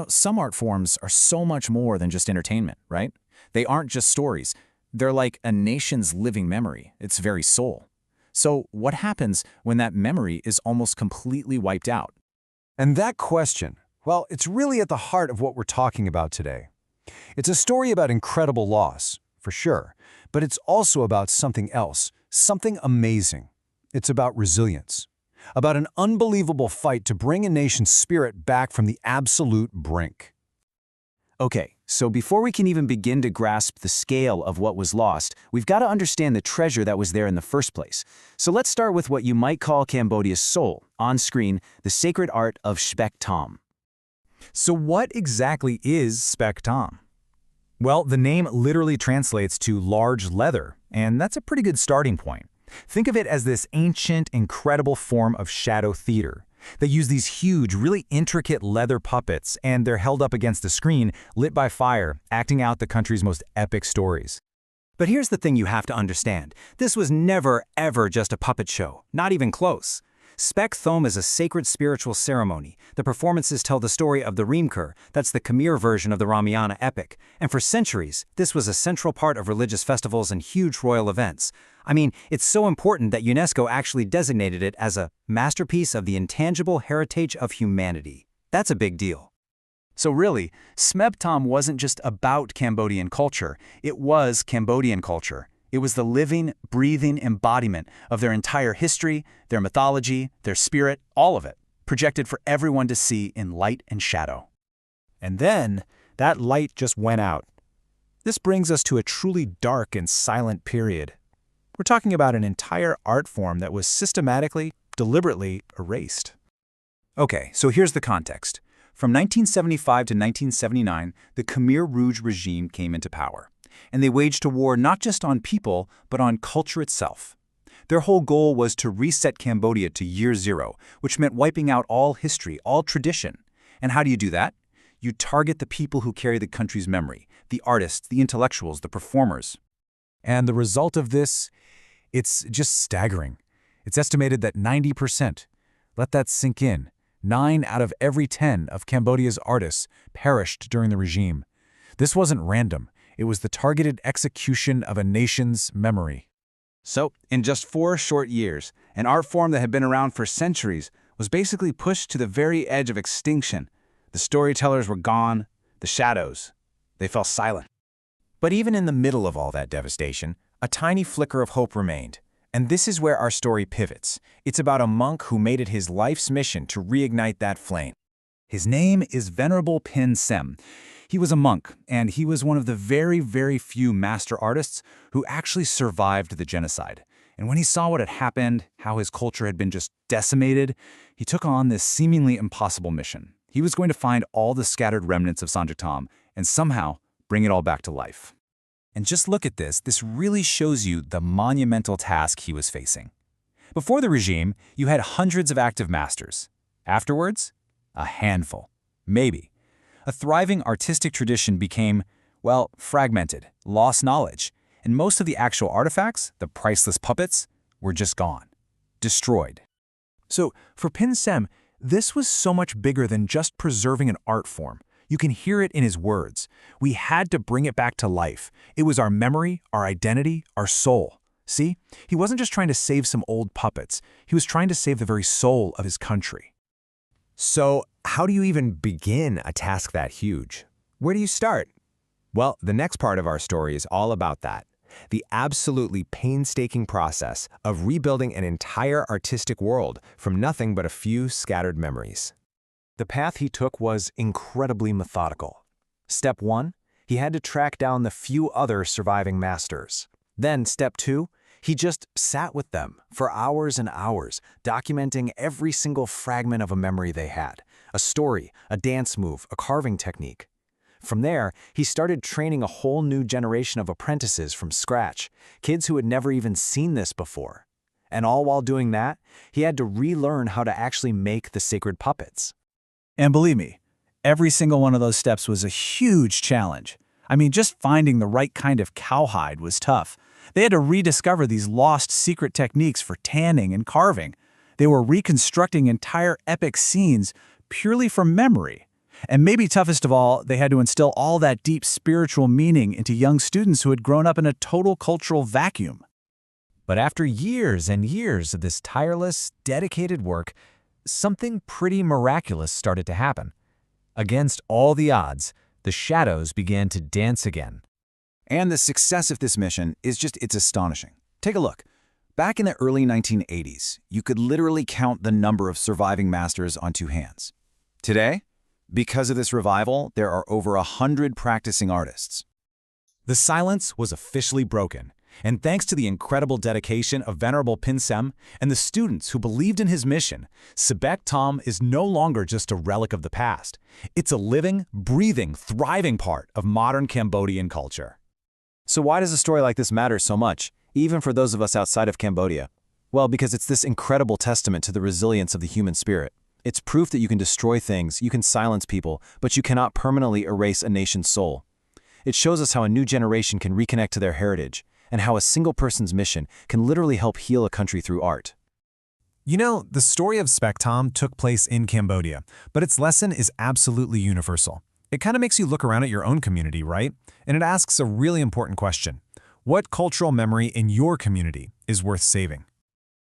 Some art forms are so much more than just entertainment, right? They aren't just stories. They're like a nation's living memory, its very soul. So what happens when that memory is almost completely wiped out? And that question, well, it's really at the heart of what we're talking about today. It's a story about incredible loss, for sure, but it's also about something else, something amazing. It's about resilience, about an unbelievable fight to bring a nation's spirit back from the absolute brink. Okay, so before we can even begin to grasp the scale of what was lost, we've got to understand the treasure that was there in the first place. So let's start with what you might call Cambodia's soul, on screen, the sacred art of Spec Thome. So what exactly is Spec Thome? Well, the name literally translates to large leather, and that's a pretty good starting point. Think of it as this ancient, incredible form of shadow theater. They use these huge, really intricate leather puppets, and they're held up against the screen, lit by fire, acting out the country's most epic stories. But here's the thing you have to understand. This was never, ever just a puppet show. Not even close. Spec Thome is a sacred spiritual ceremony. The performances tell the story of the Remur, that's the Kamir version of the Ramana epic. And for centuries, this was a central part of religious festivals and huge royal events. I mean, it's so important that UNESCO actually designated it as a masterpiece of the intangible heritage of humanity. That's a big deal. So really, Spec Thome wasn't just about Cambodian culture, it was Cambodian culture. It was the living, breathing embodiment of their entire history, their mythology, their spirit, all of it, projected for everyone to see in light and shadow. And then, that light just went out. This brings us to a truly dark and silent period. We're talking about an entire art form that was systematically, deliberately erased. Okay, so here's the context. From 1975 to 1979, the Kamir Rouge regime came into power. And they waged a war not just on people, but on culture itself. Their whole goal was to reset Cambodia to year zero, which meant wiping out all history, all tradition. And how do you do that? You target the people who carry the country's memory, the artists, the intellectuals, the performers. And the result of this, it's just staggering. It's estimated that 90%, let that sink in, 9 out of every 10 of Cambodia's artists perished during the regime. This wasn't random. It was the targeted execution of a nation's memory. So, in just 4 short years, an art form that had been around for centuries was basically pushed to the very edge of extinction. The storytellers were gone, the shadows, they fell silent. But even in the middle of all that devastation, a tiny flicker of hope remained. And this is where our story pivots. It's about a monk who made it his life's mission to reignite that flame. His name is Venerable Pin Sem. He was a monk, and he was one of the very, very few master artists who actually survived the genocide. And when he saw what had happened, how his culture had been just decimated, he took on this seemingly impossible mission. He was going to find all the scattered remnants of Sanjatam and somehow bring it all back to life. And just look at this. This really shows you the monumental task he was facing. Before the regime, you had hundreds of active masters. Afterwards, a handful, maybe. A thriving artistic tradition became, well, fragmented, lost knowledge, and most of the actual artifacts, the priceless puppets, were just gone, destroyed. So, for Pin Sem, this was so much bigger than just preserving an art form. You can hear it in his words. We had to bring it back to life. It was our memory, our identity, our soul. See? He wasn't just trying to save some old puppets. He was trying to save the very soul of his country. So, how do you even begin a task that huge? Where do you start? Well, the next part of our story is all about that. The absolutely painstaking process of rebuilding an entire artistic world from nothing but a few scattered memories. The path he took was incredibly methodical. Step 1, he had to track down the few other surviving masters. Then step 2, he just sat with them for hours and hours, documenting every single fragment of a memory they had, a story, a dance move, a carving technique. From there, he started training a whole new generation of apprentices from scratch, kids who had never even seen this before. And all while doing that, he had to relearn how to actually make the sacred puppets. And believe me, every single one of those steps was a huge challenge. I mean, just finding the right kind of cowhide was tough. They had to rediscover these lost secret techniques for tanning and carving. They were reconstructing entire epic scenes purely from memory. And maybe toughest of all, they had to instill all that deep spiritual meaning into young students who had grown up in a total cultural vacuum. But after years and years of this tireless, dedicated work, something pretty miraculous started to happen. Against all the odds, the shadows began to dance again. And the success of this mission it's astonishing. Take a look. Back in the early 1980s, you could literally count the number of surviving masters on 2 hands. Today, because of this revival, there are over 100 practicing artists. The silence was officially broken, and thanks to the incredible dedication of Venerable Pin Sem and the students who believed in his mission, Spec Thome is no longer just a relic of the past. It's a living, breathing, thriving part of modern Cambodian culture. So why does a story like this matter so much, even for those of us outside of Cambodia? Well, because it's this incredible testament to the resilience of the human spirit. It's proof that you can destroy things, you can silence people, but you cannot permanently erase a nation's soul. It shows us how a new generation can reconnect to their heritage, and how a single person's mission can literally help heal a country through art. You know, the story of Spec Thome took place in Cambodia, but its lesson is absolutely universal. It kind of makes you look around at your own community, right? And it asks a really important question. What cultural memory in your community is worth saving?